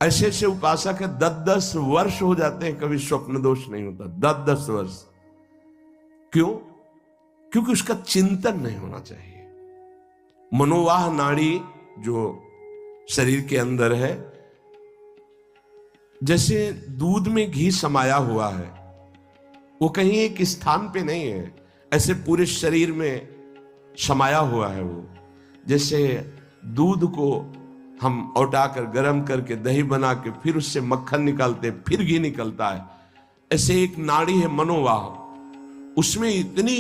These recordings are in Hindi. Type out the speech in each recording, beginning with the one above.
ऐसे ऐसे उपासक है 10-10 वर्ष हो जाते हैं, कभी स्वप्न दोष नहीं होता। 10-10 वर्ष। क्यों? क्योंकि उसका चिंतन नहीं होना चाहिए। मनोवाह नाड़ी जो शरीर के अंदर है, जैसे दूध में घी समाया हुआ है, वो कहीं एक स्थान पे नहीं है, ऐसे पूरे शरीर में समाया हुआ है। वो जैसे दूध को हम औटाकर गर्म करके दही बना के फिर उससे मक्खन निकालते, फिर घी निकलता है, ऐसे एक नाड़ी है मनोवाह, उसमें इतनी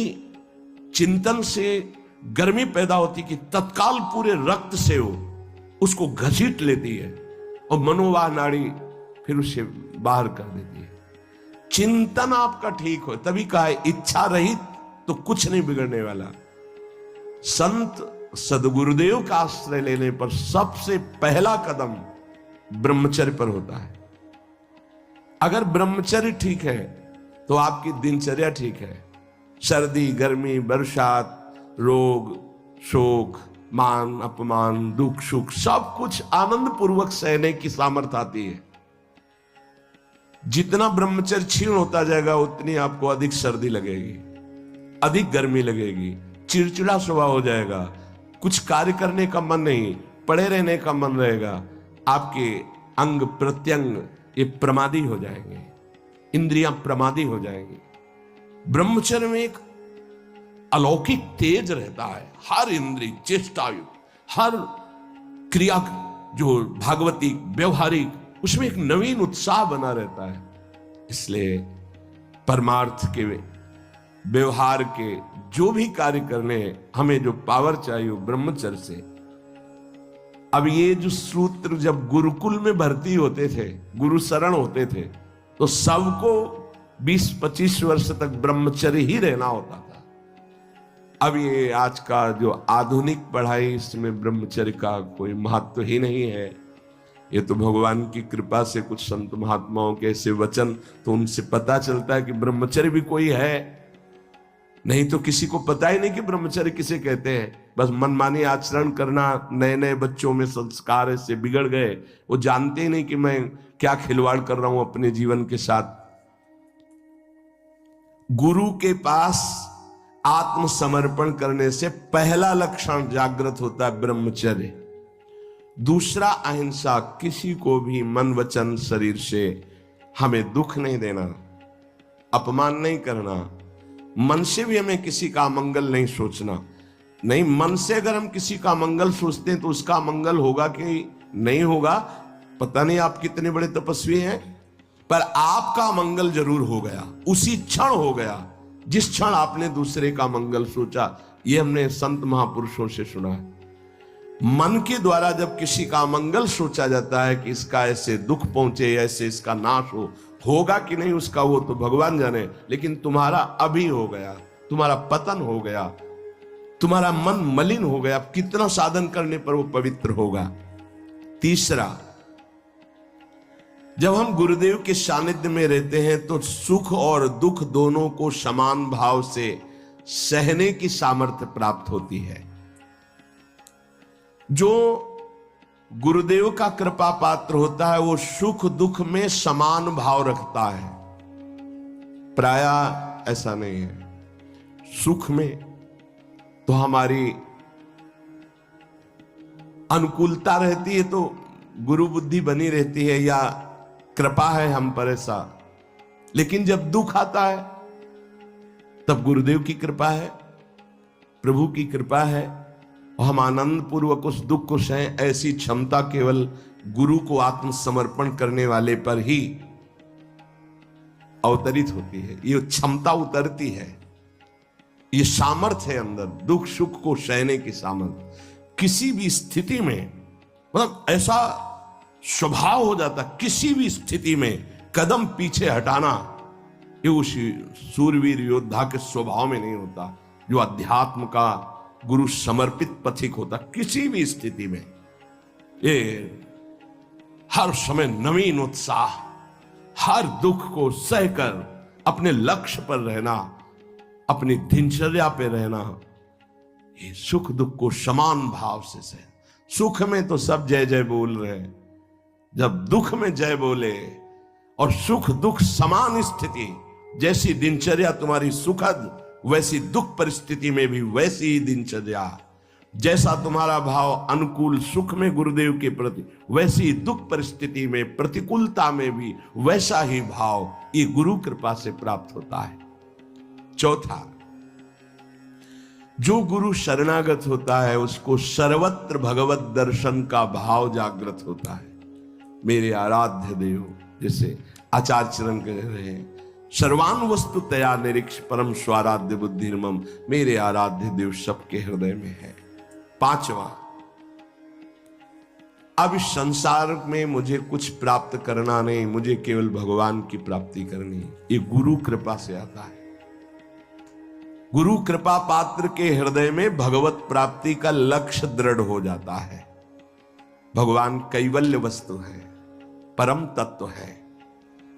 चिंतन से गर्मी पैदा होती कि तत्काल पूरे रक्त से वो उसको घसीट लेती है और मनोवाह नाड़ी फिर उसे बाहर कर देती है। चिंतन आपका ठीक हो, तभी कहा है इच्छा रहित तो कुछ नहीं बिगड़ने वाला। संत सदगुरुदेव का आश्रय लेने पर सबसे पहला कदम ब्रह्मचर्य पर होता है। अगर ब्रह्मचर्य ठीक है तो आपकी दिनचर्या ठीक है। सर्दी, गर्मी, बरसात, रोग, शोक, मान अपमान, दुख सुख, सब कुछ आनंद पूर्वक सहने की सामर्थ्य आती है। जितना ब्रह्मचर्य क्षीण होता जाएगा उतनी आपको अधिक सर्दी लगेगी, अधिक गर्मी लगेगी, चिड़चिड़ा स्वभाव हो जाएगा, कुछ कार्य करने का मन नहीं, पड़े रहने का मन रहेगा, आपके अंग प्रत्यंग ये प्रमादी हो जाएंगे, इंद्रियां प्रमादी हो जाएंगी। ब्रह्मचर्य में एक अलौकिक तेज रहता है। हर इंद्रिय, चेष्टा, हर क्रिया जो भागवतिक व्यवहारिक, उसमें एक नवीन उत्साह बना रहता है। इसलिए परमार्थ के व्यवहार के जो भी कार्य करने हमें जो पावर चाहिए वो ब्रह्मचर्य से। अब ये जो सूत्र जब गुरुकुल में भर्ती होते थे, गुरु शरण होते थे, तो सबको 20-25 वर्ष तक ब्रह्मचर्य ही रहना होता था। अब ये आज का जो आधुनिक पढ़ाई, इसमें ब्रह्मचर्य का कोई महत्व ही नहीं है। ये तो भगवान की कृपा से कुछ संत महात्माओं के ऐसे वचन, तो उनसे पता चलता है कि ब्रह्मचर्य भी कोई है, नहीं तो किसी को पता ही नहीं कि ब्रह्मचर्य किसे कहते हैं। बस मनमानी आचरण करना, नए नए बच्चों में संस्कार ऐसे बिगड़ गए, वो जानते ही नहीं कि मैं क्या खिलवाड़ कर रहा हूं अपने जीवन के साथ। गुरु के पास आत्मसमर्पण करने से पहला लक्षण जागृत होता है ब्रह्मचर्य। दूसरा अहिंसा, किसी को भी मन वचन शरीर से हमें दुख नहीं देना, अपमान नहीं करना, मन से भी हमें किसी का मंगल नहीं सोचना। नहीं, मन से अगर हम किसी का मंगल सोचते हैं तो उसका मंगल होगा कि नहीं होगा पता नहीं, आप कितने बड़े तपस्वी हैं, पर आपका मंगल जरूर हो गया, उसी क्षण हो गया जिस क्षण आपने दूसरे का मंगल सोचा। ये हमने संत महापुरुषों से सुना है। मन के द्वारा जब किसी का मंगल सोचा जाता है कि इसका ऐसे दुख पहुंचे, ऐसे इसका नाश हो, होगा कि नहीं उसका वो तो भगवान जाने, लेकिन तुम्हारा अभी हो गया, तुम्हारा पतन हो गया, तुम्हारा मन मलिन हो गया। कितना साधन करने पर वो पवित्र होगा। तीसरा, जब हम गुरुदेव के सानिध्य में रहते हैं तो सुख और दुख दोनों को समान भाव से सहने की सामर्थ्य प्राप्त होती है। जो गुरुदेव का कृपा पात्र होता है वो सुख दुख में समान भाव रखता है। प्रायः ऐसा नहीं है। सुख में तो हमारी अनुकूलता रहती है तो गुरु बुद्धि बनी रहती है या कृपा है हम पर ऐसा, लेकिन जब दुख आता है तब गुरुदेव की कृपा है, प्रभु की कृपा है और हम आनंद पूर्वक उस दुख को सहें। ऐसी क्षमता केवल गुरु को आत्मसमर्पण करने वाले पर ही अवतरित होती है। ये क्षमता उतरती है, ये सामर्थ्य है अंदर, दुख सुख को सहने की सामर्थ्य। किसी भी स्थिति में, मतलब ऐसा स्वभाव हो जाता, किसी भी स्थिति में कदम पीछे हटाना, ये उसी सूरवीर योद्धा के स्वभाव में नहीं होता जो अध्यात्म का गुरु समर्पित पथिक होता। किसी भी स्थिति में ये हर समय नवीन उत्साह, हर दुख को सहकर अपने लक्ष्य पर रहना, अपनी दिनचर्या पे रहना, ये सुख दुख को समान भाव से सह। सुख में तो सब जय जय बोल रहे हैं, जब दुख में जय बोले और सुख दुख समान स्थिति, जैसी दिनचर्या तुम्हारी सुखद, वैसी दुख परिस्थिति में भी वैसी ही दिनचर्या। जैसा तुम्हारा भाव अनुकूल सुख में गुरुदेव के प्रति, वैसी दुख परिस्थिति में प्रतिकूलता में भी वैसा ही भाव, ये गुरु कृपा से प्राप्त होता है। चौथा, जो गुरु शरणागत होता है उसको सर्वत्र भगवत दर्शन का भाव जागृत होता है। मेरे आराध्य देव, जैसे आचार्य चरण कह रहे हैं, सर्वान वस्तु तया निरीक्ष परम स्वाराध्य बुद्धिर्मम, मेरे आराध्य देव सबके हृदय में है। पांचवा, अब इस संसार में मुझे कुछ प्राप्त करना नहीं, मुझे केवल भगवान की प्राप्ति करनी है। ये गुरु कृपा से आता है। गुरु कृपा पात्र के हृदय में भगवत प्राप्ति का लक्ष्य दृढ़ हो जाता है। भगवान कैवल्य वस्तु है, परम तत्व है,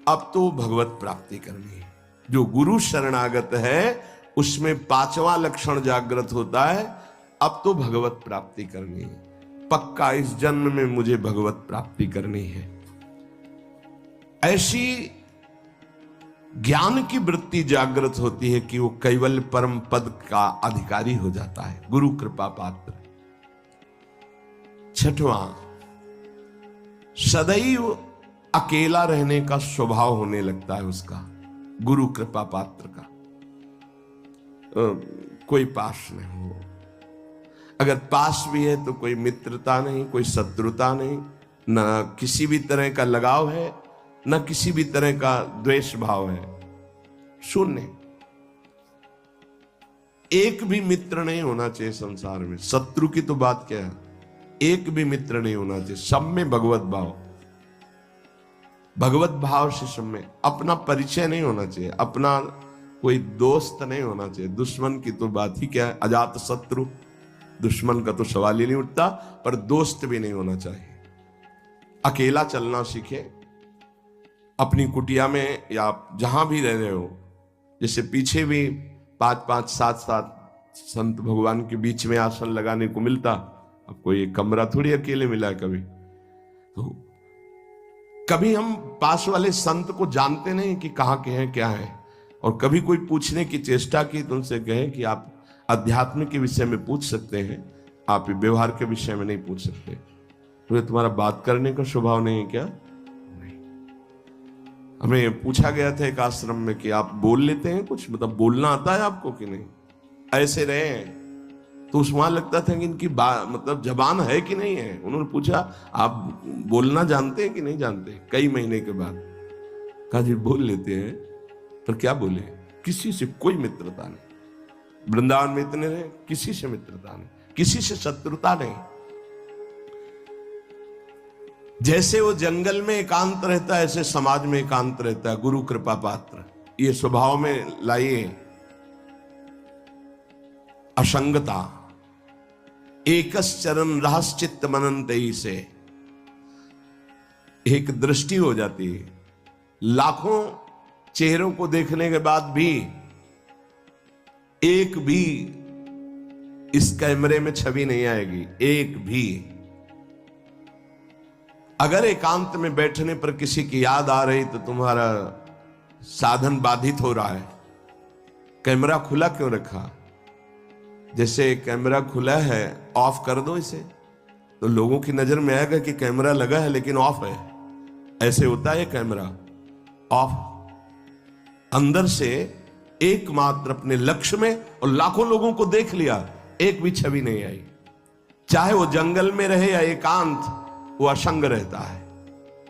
अब तो भगवत प्राप्ति करनी है। जो गुरु शरणागत है उसमें पांचवा लक्षण जागृत होता है, अब तो भगवत प्राप्ति करनी है, पक्का इस जन्म में मुझे भगवत प्राप्ति करनी है। ऐसी ज्ञान की वृत्ति जागृत होती है कि वो कैवल्य परम पद का अधिकारी हो जाता है, गुरु कृपा पात्र। छठवां, सदैव अकेला रहने का स्वभाव होने लगता है उसका, गुरु कृपा पात्र का। कोई पास नहीं हो, अगर पास भी है तो कोई मित्रता नहीं, कोई शत्रुता नहीं, न किसी भी तरह का लगाव है, न किसी भी तरह का द्वेष भाव है, शून्य। एक भी मित्र नहीं होना चाहिए संसार में, शत्रु की तो बात क्या है, एक भी मित्र नहीं होना चाहिए, सब में भगवत भाव, भगवत भाव से सब में। अपना परिचय नहीं होना चाहिए, अपना कोई दोस्त नहीं होना चाहिए, दुश्मन की तो बात ही क्या है, अजात शत्रु, दुश्मन का तो सवाल ही नहीं उठता, पर दोस्त भी नहीं होना चाहिए। अकेला चलना सीखे, अपनी कुटिया में या जहां भी रह रहे हो, जैसे पीछे भी 5-5, 7-7 संत भगवान के बीच में आसन लगाने को मिलता, अब कोई एक कमरा थोड़ी अकेले मिला है कभी। तो कभी हम पास वाले संत को जानते नहीं कि कहाँ के हैं क्या है, और कभी कोई पूछने की चेष्टा की तो उनसे कहें कि आप अध्यात्म के विषय में पूछ सकते हैं, आप व्यवहार के विषय में नहीं पूछ सकते। तो ये तुम्हारा बात करने का स्वभाव नहीं है क्या? नहीं। हमें पूछा गया था एक आश्रम में कि आप बोल लेते हैं कुछ, मतलब बोलना आता है आपको कि नहीं? ऐसे रहे तो उस वहां लगता था कि इनकी मतलब जबान है कि नहीं है। उन्होंने पूछा आप बोलना जानते हैं कि नहीं जानते? कई महीने के बाद कहा जी बोल लेते हैं, पर क्या बोले? किसी से कोई मित्रता नहीं। वृंदावन में इतने रहे, किसी से मित्रता नहीं, किसी से शत्रुता नहीं। जैसे वो जंगल में एकांत रहता है, ऐसे समाज में एकांत रहता है। गुरु कृपा पात्र ये स्वभाव में लाइए असंगता। एकस चरण रहस्चित्त मनंतई से एक दृष्टि हो जाती है। लाखों चेहरों को देखने के बाद भी एक भी इस कैमरे में छवि नहीं आएगी, एक भी। अगर एकांत में बैठने पर किसी की याद आ रही तो तुम्हारा साधन बाधित हो रहा है। कैमरा खुला क्यों रखा? जैसे कैमरा खुला है, ऑफ कर दो इसे तो लोगों की नजर में आएगा कि कैमरा लगा है लेकिन ऑफ है। ऐसे होता है कैमरा ऑफ। अंदर से एकमात्र अपने लक्ष्य में, और लाखों लोगों को देख लिया, एक भी छवि नहीं आई। चाहे वो जंगल में रहे या एकांत, वो असंग रहता है।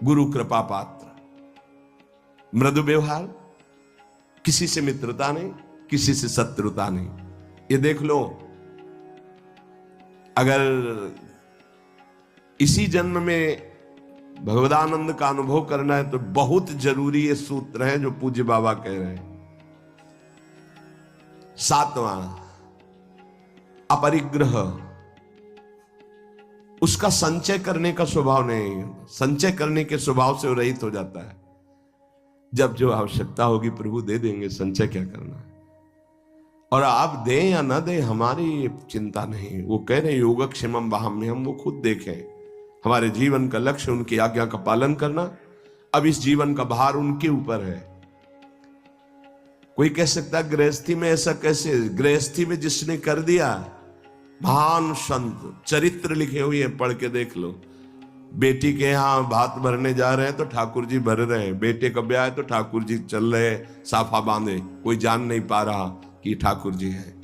गुरु कृपा पात्र, मृदु व्यवहार, किसी से मित्रता नहीं, किसी से शत्रुता नहीं। ये देख लो, अगर इसी जन्म में भगवदानंद का अनुभव करना है तो बहुत जरूरी ये सूत्र है जो पूज्य बाबा कह रहे हैं। 7वां, अपरिग्रह। उसका संचय करने का स्वभाव नहीं, संचय करने के स्वभाव से वो रहित हो जाता है। जब जो आवश्यकता होगी प्रभु दे देंगे, संचय क्या करना है। और आप दें या ना दें हमारी चिंता नहीं। वो कह रहे योगक्षेमम वाहम्य, हम वो खुद देखें, हमारे जीवन का लक्ष्य उनकी आज्ञा का पालन करना। अब इस जीवन का भार उनके ऊपर है। कोई कह सकता है गृहस्थी में ऐसा कैसे? गृहस्थी में जिसने कर दिया, महान संत चरित्र लिखे हुए हैं, पढ़ के देख लो। बेटी के यहां भात भरने जा रहे हैं तो ठाकुर जी भर रहे हैं, बेटे का ब्याह है तो ठाकुर जी चल रहे हैं साफा बांधे, कोई जान नहीं पा रहा कि ठाकुर जी है।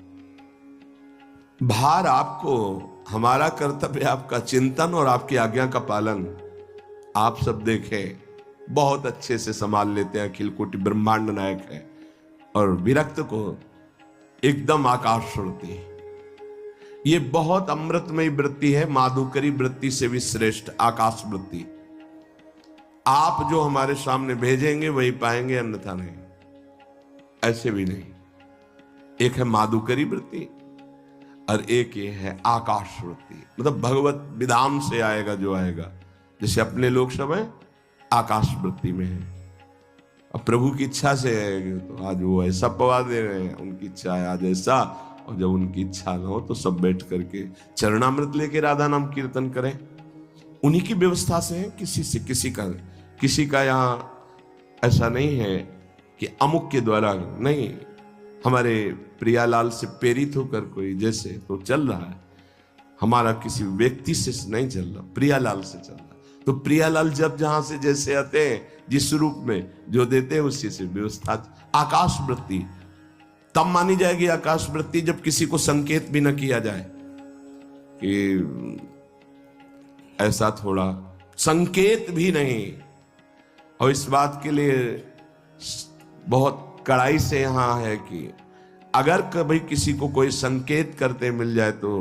भार आपको, हमारा कर्तव्य आपका चिंतन और आपकी आज्ञा का पालन। आप सब देखें, बहुत अच्छे से संभाल लेते हैं, अखिल कोटि ब्रह्मांड नायक है, और विरक्त को एकदम आकाश छोड़ती। ये बहुत अमृतमयी वृत्ति है, माधुकरी वृत्ति से भी श्रेष्ठ आकाश वृत्ति। आप जो हमारे सामने भेजेंगे वही पाएंगे, अन्यथा नहीं, ऐसे भी नहीं। एक है माधुकरी वृत्ति और एक ये है आकाश वृत्ति, मतलब भगवत विधान से आएगा जो आएगा। जैसे अपने लोग सब हैं आकाश वृत्ति में है, अब प्रभु की इच्छा से है तो आज वो ऐसा पवा दे रहे हैं, उनकी इच्छा है आज ऐसा, और जब उनकी इच्छा न हो तो सब बैठ करके चरणामृत लेके राधा नाम कीर्तन करें। उन्हीं की व्यवस्था से है, किसी से किसी का यहाँ ऐसा नहीं है कि अमुक के द्वारा नहीं। हमारे प्रियालाल से प्रेरित होकर कोई जैसे तो चल रहा है, हमारा किसी व्यक्ति से नहीं चल रहा, प्रियालाल से चल रहा। तो प्रियालाल जब जहां से जैसे आते हैं, जिस रूप में जो देते हैं उसी से व्यवस्था। आकाश वृत्ति तब मानी जाएगी आकाश वृत्ति जब किसी को संकेत भी न किया जाए कि ऐसा, थोड़ा संकेत भी नहीं। और इस बात के लिए बहुत कड़ाई से यहां है कि अगर कभी किसी को कोई संकेत करते मिल जाए तो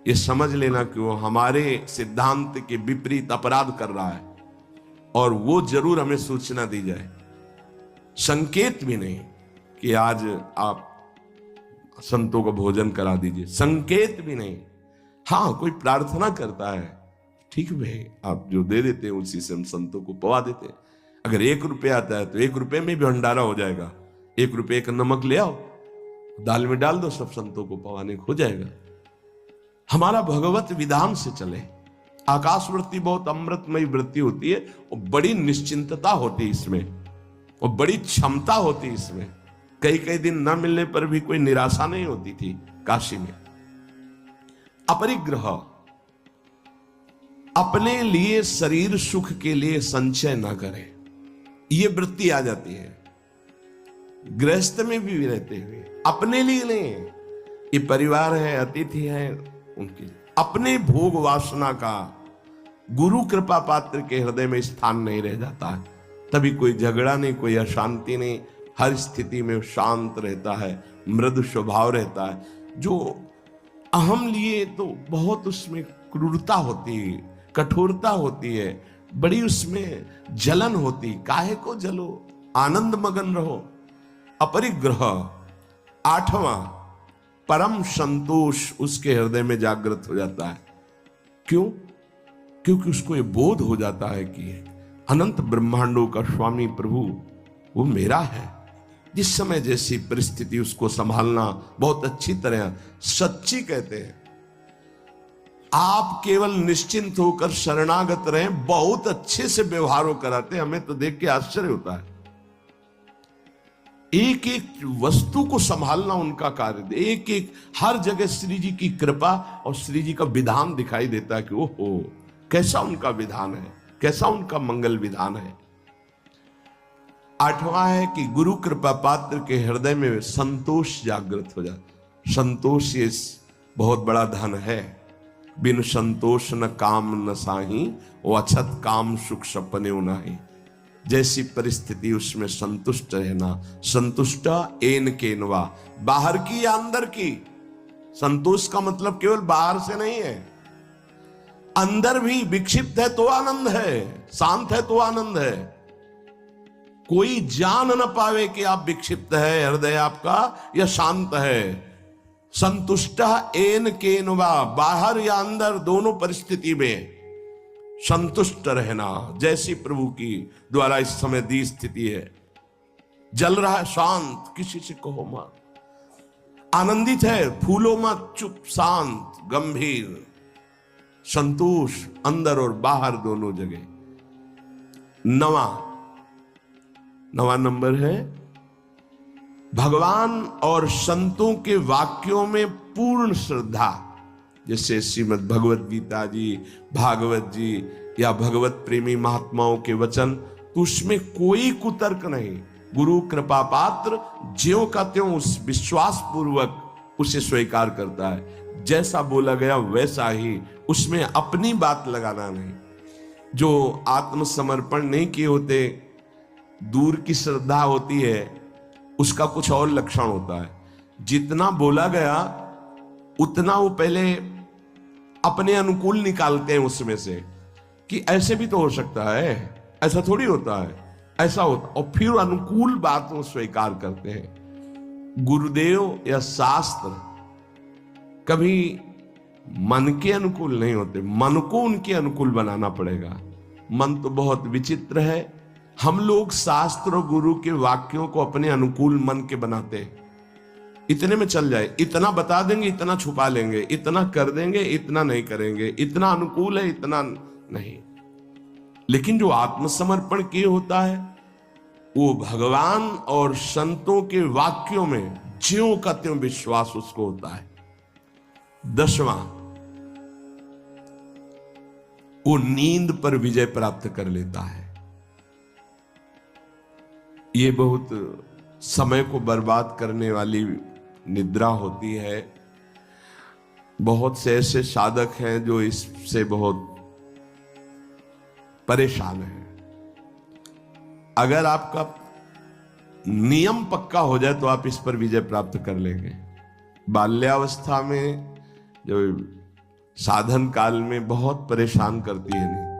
ये समझ लेना कि वो हमारे सिद्धांत के विपरीत अपराध कर रहा है, और वो जरूर हमें सूचना दी जाए। संकेत भी नहीं कि आज आप संतों को भोजन करा दीजिए, संकेत भी नहीं। हाँ, कोई प्रार्थना करता है, ठीक भाई, आप जो दे देते हैं उसी से हम संतों को पवा देते हैं। अगर 1 रुपया आता है तो 1 रुपये में भी भंडारा हो जाएगा। 1 रुपये का नमक ले आओ, दाल में डाल दो, सब संतों को पवाने हो जाएगा। हमारा भगवत विधान से चले। आकाश वृत्ति बहुत अमृतमयी वृत्ति होती है, और बड़ी निश्चिंतता होती है इसमें, और बड़ी क्षमता होती है इसमें। कई दिन न मिलने पर भी कोई निराशा नहीं होती थी काशी में। अपरिग्रह, अपने लिए शरीर सुख के लिए संचय ना करें, यह वृत्ति आ जाती है। गृहस्थ में भी रहते हुए अपने लिए नहीं, ये परिवार है, अतिथि है, उनके अपने भोग वासना का गुरु कृपा पात्र के हृदय में स्थान नहीं रह जाता है। तभी कोई झगड़ा नहीं, कोई अशांति नहीं, हर स्थिति में शांत रहता है, मृदु स्वभाव रहता है। जो अहम लिए तो बहुत उसमें क्रूरता होती है, कठोरता होती है, बड़ी उसमें जलन होती। काहे को जलो, आनंद मगन रहो। अपरिग्रह। 8वां, परम संतोष उसके हृदय में जागृत हो जाता है। क्यों? क्योंकि उसको ये बोध हो जाता है कि अनंत ब्रह्मांडों का स्वामी प्रभु वो मेरा है। जिस समय जैसी परिस्थिति उसको संभालना बहुत अच्छी तरह, सच्ची कहते हैं। आप केवल निश्चिंत होकर शरणागत रहें, बहुत अच्छे से व्यवहार कराते। हमें तो देख के आश्चर्य होता है। एक एक वस्तु को संभालना उनका कार्य, एक एक हर जगह श्री जी की कृपा और श्री जी का विधान दिखाई देता है कि ओहो, कैसा उनका विधान है, कैसा उनका मंगल विधान है। 8वां है कि गुरु कृपा पात्र के हृदय में संतोष जागृत हो जाए। संतोष ये बहुत बड़ा धन है। बिन संतोष न काम न साही, वो अछत काम सुख सपने नाही। जैसी परिस्थिति उसमें संतुष्ट रहना। संतुष्ट एन केनवा, बाहर की या अंदर की। संतोष का मतलब केवल बाहर से नहीं है, अंदर भी विक्षिप्त है तो आनंद है, शांत है तो आनंद है। कोई जान न पावे कि आप विक्षिप्त है, हृदय आपका या शांत है। संतुष्ट एन केनवा, बाहर या अंदर दोनों परिस्थिति में संतुष्ट रहना। जैसी प्रभु की द्वारा इस समय दी स्थिति है, जल रहा है शांत, किसी से कहो मत। आनंदित है, फूलो मत, चुप शांत गंभीर। संतोष अंदर और बाहर दोनों जगह। नवा नंबर है भगवान और संतों के वाक्यों में पूर्ण श्रद्धा। जैसे श्रीमद् भगवत गीता जी, भागवत जी या भगवत प्रेमी महात्माओं के वचन, तो उसमें कोई कुतर्क नहीं। गुरु कृपा पात्र ज्यों का त्यों उस विश्वास पूर्वक उसे स्वीकार करता है। जैसा बोला गया वैसा ही, उसमें अपनी बात लगाना नहीं। जो आत्मसमर्पण नहीं किए होते, दूर की श्रद्धा होती है, उसका कुछ और लक्षण होता है। जितना बोला गया उतना वो पहले अपने अनुकूल निकालते हैं उसमें से, कि ऐसे भी तो हो सकता है, ऐसा थोड़ी होता है, ऐसा होता, और फिर अनुकूल बात वो स्वीकार करते हैं। गुरुदेव या शास्त्र कभी मन के अनुकूल नहीं होते, मन को उनके अनुकूल बनाना पड़ेगा। मन तो बहुत विचित्र है। हम लोग शास्त्र और गुरु के वाक्यों को अपने अनुकूल मन के बनाते हैं। इतने में चल जाए, इतना बता देंगे, इतना छुपा लेंगे, इतना कर देंगे, इतना नहीं करेंगे, इतना अनुकूल है, इतना नहीं। लेकिन जो आत्मसमर्पण किए होता है, वो भगवान और संतों के वाक्यों में ज्यों का त्यों विश्वास उसको होता है। 10वां, वो नींद पर विजय प्राप्त कर लेता है। ये बहुत समय को बर्बाद करने वाली निद्रा होती है। बहुत से ऐसे साधक हैं जो इससे बहुत परेशान हैं। अगर आपका नियम पक्का हो जाए तो आप इस पर विजय प्राप्त कर लेंगे। बाल्यावस्था में जो साधन काल में बहुत परेशान करती है। नहीं,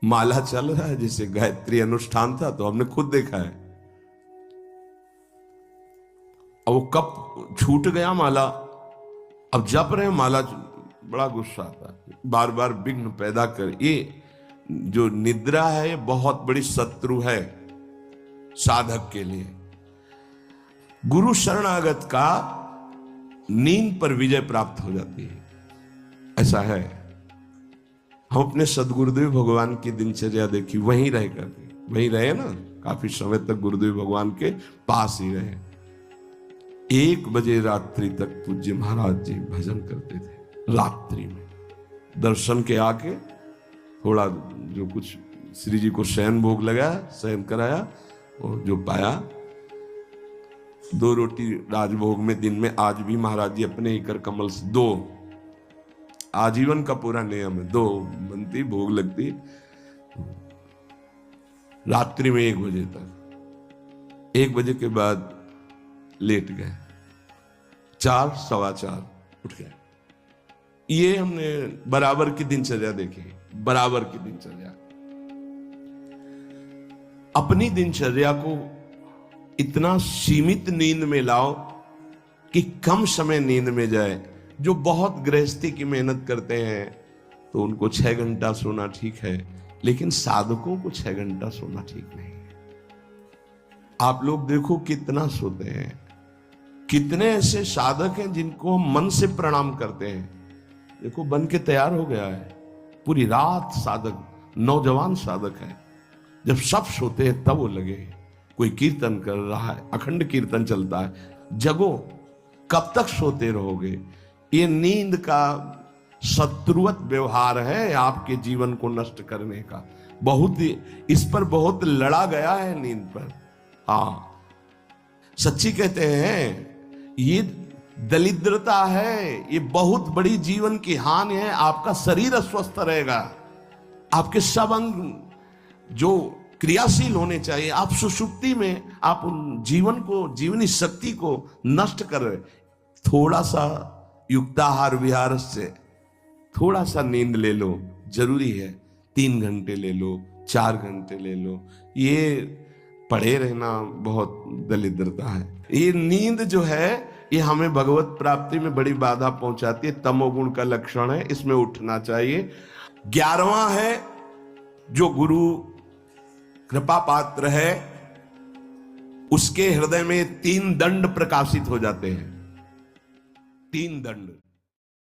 माला चल रहा है, जैसे गायत्री अनुष्ठान था तो हमने खुद देखा है, अब वो कब छूट गया माला, अब जप रहे माला, बड़ा गुस्सा आता है, बार बार विघ्न पैदा कर। ये जो निद्रा है ये बहुत बड़ी शत्रु है साधक के लिए। गुरु शरणागत का नींद पर विजय प्राप्त हो जाती है, ऐसा है। हम अपने सदगुरुदेव भगवान की दिनचर्या देखी, वहीं रह करके, वहीं रहे ना, काफी समय तक गुरुदेव भगवान के पास ही रहे। 1 बजे रात्रि तक पूज्य महाराज जी भजन करते थे। रात्रि में दर्शन के आके थोड़ा जो कुछ श्री जी को शयन भोग लगाया, शयन कराया, और जो पाया 2 रोटी राजभोग में दिन में। आज भी महाराज जी अपने ही कर कमल से 2, आजीवन का पूरा नियम है, 2 बनती, भोग लगती। रात्रि में 1 बजे तक, 1 बजे के बाद लेट गए, 4, 4:15 उठ गए। ये हमने बराबर की दिनचर्या देखी, बराबर की दिनचर्या। अपनी दिनचर्या को इतना सीमित नींद में लाओ कि कम समय नींद में जाए। जो बहुत गृहस्थी की मेहनत करते हैं तो उनको 6 घंटा सोना ठीक है, लेकिन साधकों को 6 घंटा सोना ठीक नहीं है। आप लोग देखो कितना सोते हैं। कितने ऐसे साधक हैं जिनको हम मन से प्रणाम करते हैं। देखो बन के तैयार हो गया है, पूरी रात साधक, नौजवान साधक है। जब सब सोते हैं तब वो लगे, कोई कीर्तन कर रहा है, अखंड कीर्तन चलता है। जगो, कब तक सोते रहोगे? ये नींद का शत्रुवत व्यवहार है आपके जीवन को नष्ट करने का। बहुत इस पर बहुत लड़ा गया है नींद पर। हाँ, सच्ची कहते हैं, ये दरिद्रता है, ये बहुत बड़ी जीवन की हानि है। आपका शरीर अस्वस्थ रहेगा, आपके सब अंग जो क्रियाशील होने चाहिए, आप सुषुप्ति में आप उन जीवन को, जीवनी शक्ति को नष्ट कर रहे। थोड़ा सा युक्ताहार विहार से थोड़ा सा नींद ले लो, जरूरी है। 3 घंटे ले लो, 4 घंटे ले लो। ये पड़े रहना बहुत दरिद्रता है। ये नींद जो है ये हमें भगवत प्राप्ति में बड़ी बाधा पहुंचाती है, तमोगुण का लक्षण है, इसमें उठना चाहिए। 11वां है, जो गुरु कृपा पात्र है उसके हृदय में 3 दंड प्रकाशित हो जाते हैं। 3 दंड।